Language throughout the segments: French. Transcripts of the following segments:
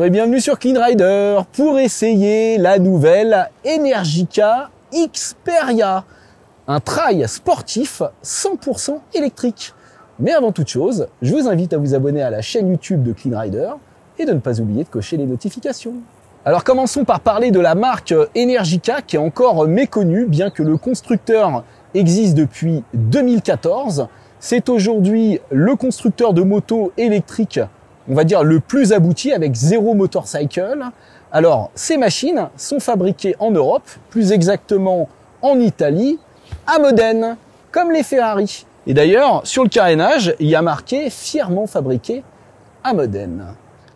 Bonjour et bienvenue sur Clean Rider pour essayer la nouvelle Energica Xperia, un trail sportif 100% électrique. Mais avant toute chose, je vous invite à vous abonner à la chaîne YouTube de Clean Rider et de ne pas oublier de cocher les notifications. Alors commençons par parler de la marque Energica qui est encore méconnue bien que le constructeur existe depuis 2014. C'est aujourd'hui le constructeur de motos électriques, on va dire le plus abouti avec Zero Motorcycle. Alors, ces machines sont fabriquées en Europe, plus exactement en Italie, à Modène, comme les Ferrari. Et d'ailleurs, sur le carénage, il y a marqué « fièrement fabriqué à Modène ».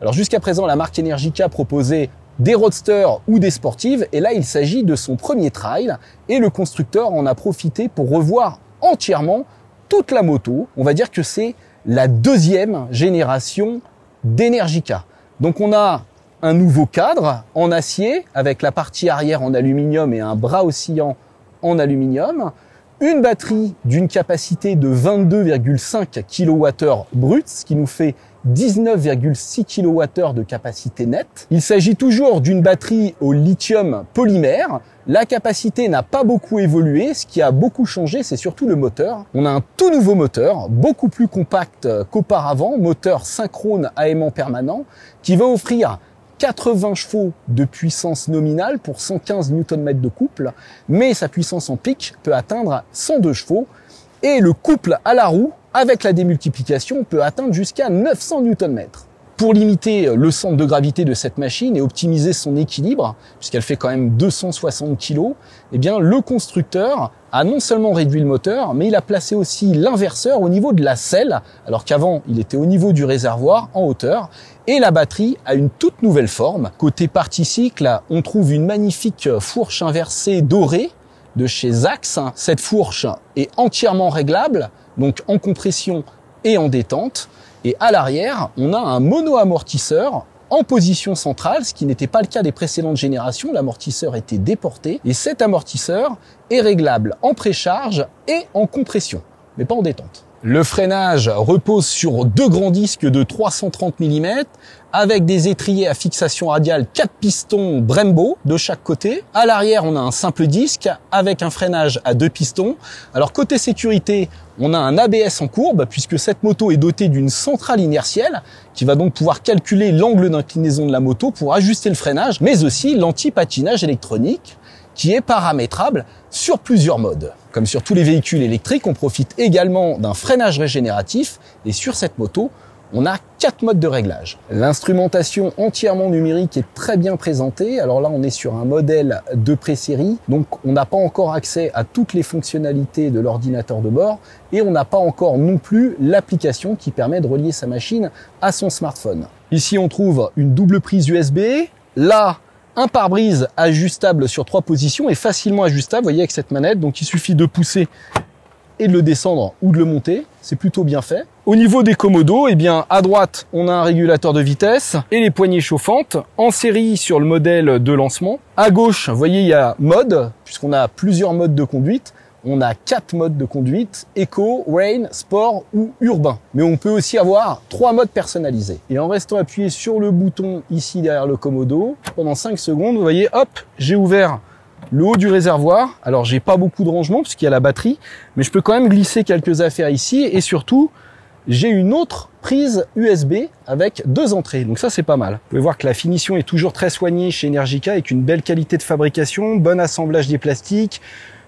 Alors jusqu'à présent, la marque Energica proposait des roadsters ou des sportives, et là, il s'agit de son premier trail, et le constructeur en a profité pour revoir entièrement toute la moto. On va dire que c'est la deuxième génération d'Energica. Donc on a un nouveau cadre en acier avec la partie arrière en aluminium et un bras oscillant en aluminium, une batterie d'une capacité de 22,5 kWh brut, ce qui nous fait 19,6 kWh de capacité nette. Il s'agit toujours d'une batterie au lithium polymère. La capacité n'a pas beaucoup évolué. Ce qui a beaucoup changé, c'est surtout le moteur. On a un tout nouveau moteur, beaucoup plus compact qu'auparavant, moteur synchrone à aimant permanent, qui va offrir 80 chevaux de puissance nominale pour 115 Nm de couple, mais sa puissance en pic peut atteindre 102 chevaux. Et le couple à la roue, avec la démultiplication, peut atteindre jusqu'à 900 Nm. Pour limiter le centre de gravité de cette machine et optimiser son équilibre, puisqu'elle fait quand même 260 kg, eh bien, le constructeur a non seulement réduit le moteur, mais il a placé aussi l'inverseur au niveau de la selle, alors qu'avant, il était au niveau du réservoir, en hauteur, et la batterie a une toute nouvelle forme. Côté partie cycle, on trouve une magnifique fourche inversée dorée de chez Zax. Cette fourche est entièrement réglable, donc en compression et en détente. Et à l'arrière, on a un mono-amortisseur en position centrale, ce qui n'était pas le cas des précédentes générations. L'amortisseur était déporté et cet amortisseur est réglable en précharge et en compression, mais pas en détente. Le freinage repose sur deux grands disques de 330 mm avec des étriers à fixation radiale 4 pistons Brembo de chaque côté. À l'arrière, on a un simple disque avec un freinage à 2 pistons. Alors côté sécurité, on a un ABS en courbe puisque cette moto est dotée d'une centrale inertielle qui va donc pouvoir calculer l'angle d'inclinaison de la moto pour ajuster le freinage, mais aussi l'anti-patinage électronique qui est paramétrable sur plusieurs modes. Comme sur tous les véhicules électriques, on profite également d'un freinage régénératif et sur cette moto, on a 4 modes de réglage. L'instrumentation entièrement numérique est très bien présentée. Alors là, on est sur un modèle de pré-série, donc on n'a pas encore accès à toutes les fonctionnalités de l'ordinateur de bord et on n'a pas encore non plus l'application qui permet de relier sa machine à son smartphone. Ici, on trouve une double prise USB. Là, un pare-brise ajustable sur 3 positions et facilement ajustable, vous voyez, avec cette manette. Donc il suffit de pousser et de le descendre ou de le monter. C'est plutôt bien fait. Au niveau des commodos, eh bien, à droite, on a un régulateur de vitesse et les poignées chauffantes en série sur le modèle de lancement. À gauche, vous voyez, il y a mode, puisqu'on a plusieurs modes de conduite. On a 4 modes de conduite, Eco, Rain, Sport ou Urbain. Mais on peut aussi avoir 3 modes personnalisés. Et en restant appuyé sur le bouton ici derrière le commodo, pendant 5 secondes, vous voyez, hop, j'ai ouvert le haut du réservoir. Alors, j'ai pas beaucoup de rangement puisqu'il y a la batterie, mais je peux quand même glisser quelques affaires ici. Et surtout, j'ai une autre prise USB avec 2 entrées. Donc ça, c'est pas mal. Vous pouvez voir que la finition est toujours très soignée chez Energica avec une belle qualité de fabrication, bon assemblage des plastiques,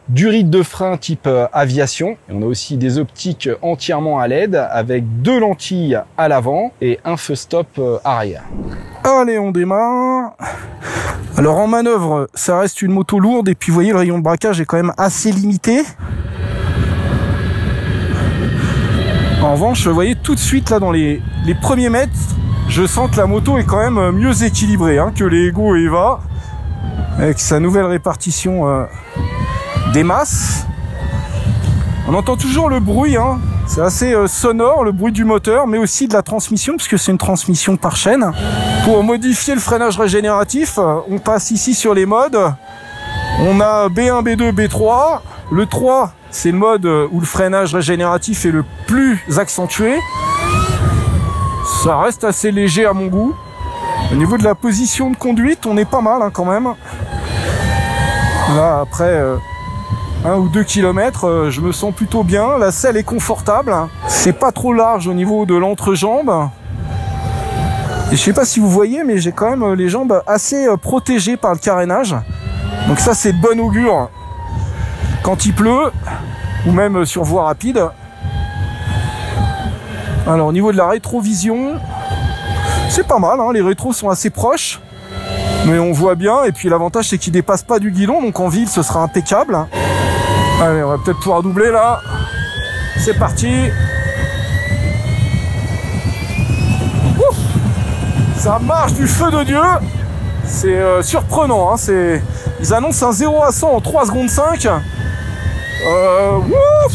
du ride de frein type aviation. Et on a aussi des optiques entièrement à LED avec 2 lentilles à l'avant et un feu stop arrière. Allez, on démarre. Alors en manœuvre, ça reste une moto lourde et puis vous voyez, le rayon de braquage est quand même assez limité. En revanche, vous voyez tout de suite là dans les premiers mètres, je sens que la moto est quand même mieux équilibrée que les Ego Eva avec sa nouvelle répartition des masses. On entend toujours le bruit, c'est assez sonore, le bruit du moteur, mais aussi de la transmission, puisque c'est une transmission par chaîne. Pour modifier le freinage régénératif, on passe ici sur les modes. On a B1, B2, B3. Le 3, c'est le mode où le freinage régénératif est le plus accentué. Ça reste assez léger à mon goût. Au niveau de la position de conduite, on est pas mal hein, quand même. Là, après 1 ou 2 km, je me sens plutôt bien. La selle est confortable. C'est pas trop large au niveau de l'entrejambe. Et je sais pas si vous voyez, mais j'ai quand même les jambes assez protégées par le carénage. Donc ça, c'est de bon augure quand il pleut, ou même sur voie rapide. Alors, au niveau de la rétrovision, c'est pas mal, hein, les rétros sont assez proches. Mais on voit bien, et puis l'avantage, c'est qu'il dépasse pas du guidon, donc en ville, ce sera impeccable. Allez, on va peut-être pouvoir doubler, là. C'est parti. Ouf, ça marche du feu de Dieu. C'est surprenant, hein, ils annoncent un 0 à 100 en 3 secondes 5. Ouf.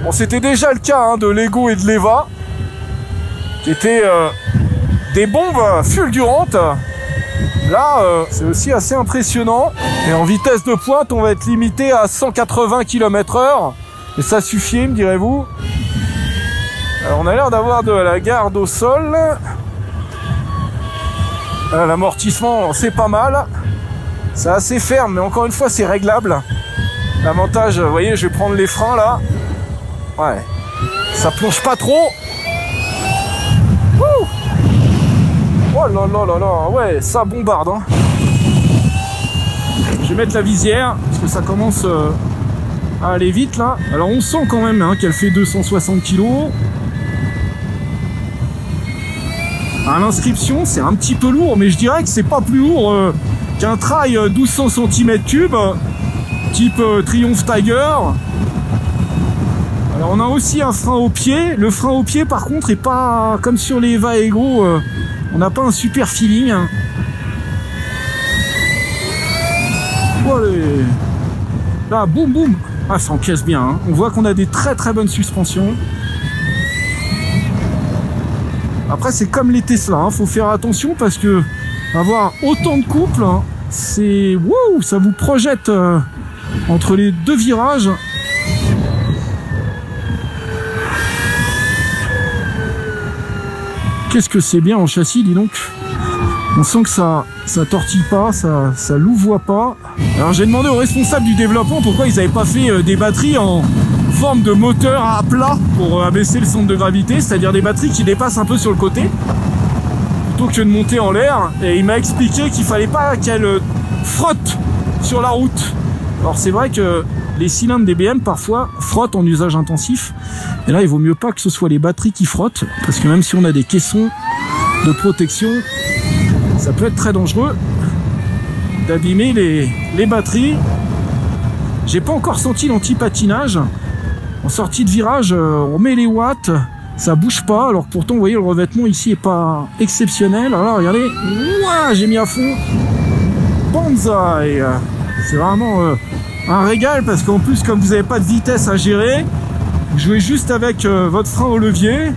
Bon, c'était déjà le cas hein, de Lego et de l'Eva, qui étaient des bombes fulgurantes. Là, c'est aussi assez impressionnant. Et en vitesse de pointe, on va être limité à 180 km/h. Et ça suffit, me direz-vous. Alors, on a l'air d'avoir de la garde au sol. L'amortissement, c'est pas mal. C'est assez ferme, mais encore une fois, c'est réglable. L'avantage, vous voyez, je vais prendre les freins là. Ouais, ça plonge pas trop. Ouh. Oh là là là là, ouais, ça bombarde. Hein. Je vais mettre la visière parce que ça commence à aller vite là. Alors on sent quand même hein, qu'elle fait 260 kg. À l'inscription, c'est un petit peu lourd, mais je dirais que c'est pas plus lourd qu'un trail 1200 cm3 type Triumph Tiger. Alors on a aussi un frein au pied. Le frein au pied par contre est pas comme sur les Eva Ego, on n'a pas un super feeling. Allez. Là, boum boum. Ah, ça encaisse bien. Hein. On voit qu'on a des très très bonnes suspensions. Après c'est comme les Tesla, hein. Faut faire attention parce que avoir autant de couple, hein, c'est wow, ça vous projette entre les deux virages. Qu'est-ce que c'est bien en châssis, dis donc. On sent que ça tortille pas, ça louvoie pas. Alors j'ai demandé aux responsables du développement pourquoi ils n'avaient pas fait des batteries en forme de moteur à plat pour abaisser le centre de gravité, c'est-à-dire des batteries qui dépassent un peu sur le côté plutôt que de monter en l'air. Et il m'a expliqué qu'il fallait pas qu'elle frotte sur la route. Alors c'est vrai que les cylindres des BM parfois frottent en usage intensif, et là il vaut mieux pas que ce soit les batteries qui frottent, parce que même si on a des caissons de protection, ça peut être très dangereux d'abîmer les batteries. J'ai pas encore senti l'anti-patinage. En sortie de virage, on met les watts, ça bouge pas, alors pourtant vous voyez le revêtement ici est pas exceptionnel. Alors regardez, ouah, j'ai mis à fond. Banzai. C'est vraiment un régal, parce qu'en plus comme vous n'avez pas de vitesse à gérer, vous jouez juste avec votre frein au levier.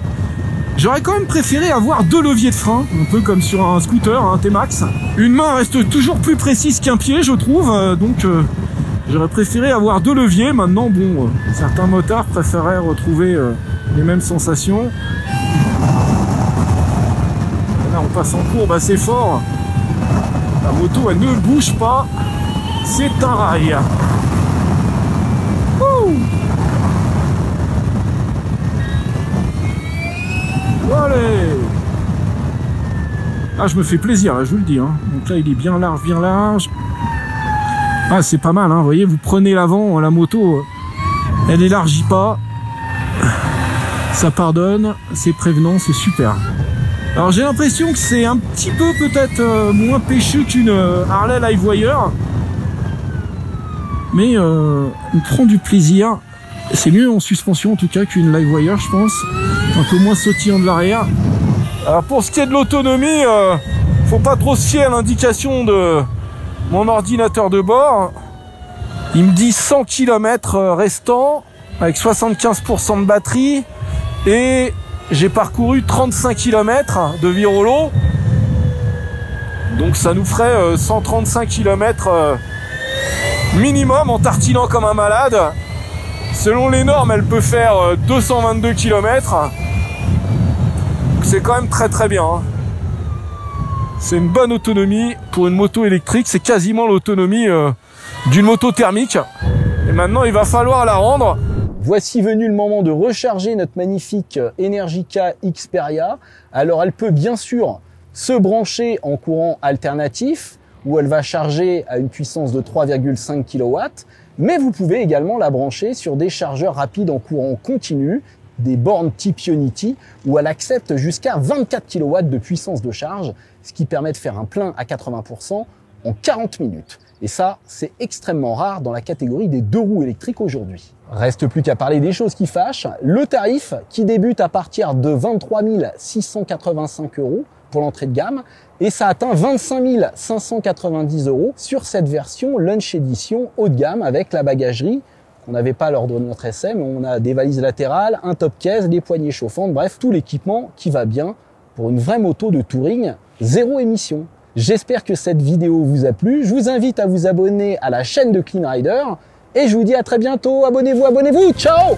J'aurais quand même préféré avoir 2 leviers de frein, un peu comme sur un scooter, un T-Max. Une main reste toujours plus précise qu'un pied, je trouve, donc j'aurais préféré avoir 2 leviers. Maintenant, bon, certains motards préféraient retrouver les mêmes sensations. Là, on passe en courbe assez fort. La moto, elle ne bouge pas. C'est un rail. Ouh. Allez. Ah, je me fais plaisir, là, je vous le dis. Hein. Donc là, il est bien large, bien large. Ah, c'est pas mal, hein. Vous voyez, vous prenez l'avant, la moto, elle élargit pas. Ça pardonne, c'est prévenant, c'est super. Alors j'ai l'impression que c'est un petit peu peut-être moins péchu qu'une Harley Livewire. Mais on prend du plaisir. C'est mieux en suspension en tout cas qu'une Livewire, je pense. Un peu moins sautillant de l'arrière. Alors pour ce qui est de l'autonomie, faut pas trop se fier à l'indication de mon ordinateur de bord. Il me dit 100 km restants avec 75% de batterie, et j'ai parcouru 35 km de Virolo. Donc ça nous ferait 135 km minimum en tartinant comme un malade. Selon les normes, elle peut faire 222 km. C'est quand même très très bien. C'est une bonne autonomie pour une moto électrique. C'est quasiment l'autonomie d'une moto thermique. Et maintenant, il va falloir la rendre. Voici venu le moment de recharger notre magnifique Energica Xperia. Alors, elle peut bien sûr se brancher en courant alternatif, où elle va charger à une puissance de 3,5 kW, mais vous pouvez également la brancher sur des chargeurs rapides en courant continu, des bornes type Ionity, où elle accepte jusqu'à 24 kW de puissance de charge, ce qui permet de faire un plein à 80% en 40 minutes. Et ça, c'est extrêmement rare dans la catégorie des 2 roues électriques aujourd'hui. Reste plus qu'à parler des choses qui fâchent. Le tarif qui débute à partir de 23 685 € pour l'entrée de gamme et ça atteint 25 590 € sur cette version Lunch Edition haut de gamme avec la bagagerie qu'on n'avait pas lors de notre essai, mais on a des valises latérales, un top case, des poignées chauffantes, bref, tout l'équipement qui va bien pour une vraie moto de touring zéro émission. J'espère que cette vidéo vous a plu. Je vous invite à vous abonner à la chaîne de Clean Rider et je vous dis à très bientôt. Abonnez-vous, ciao!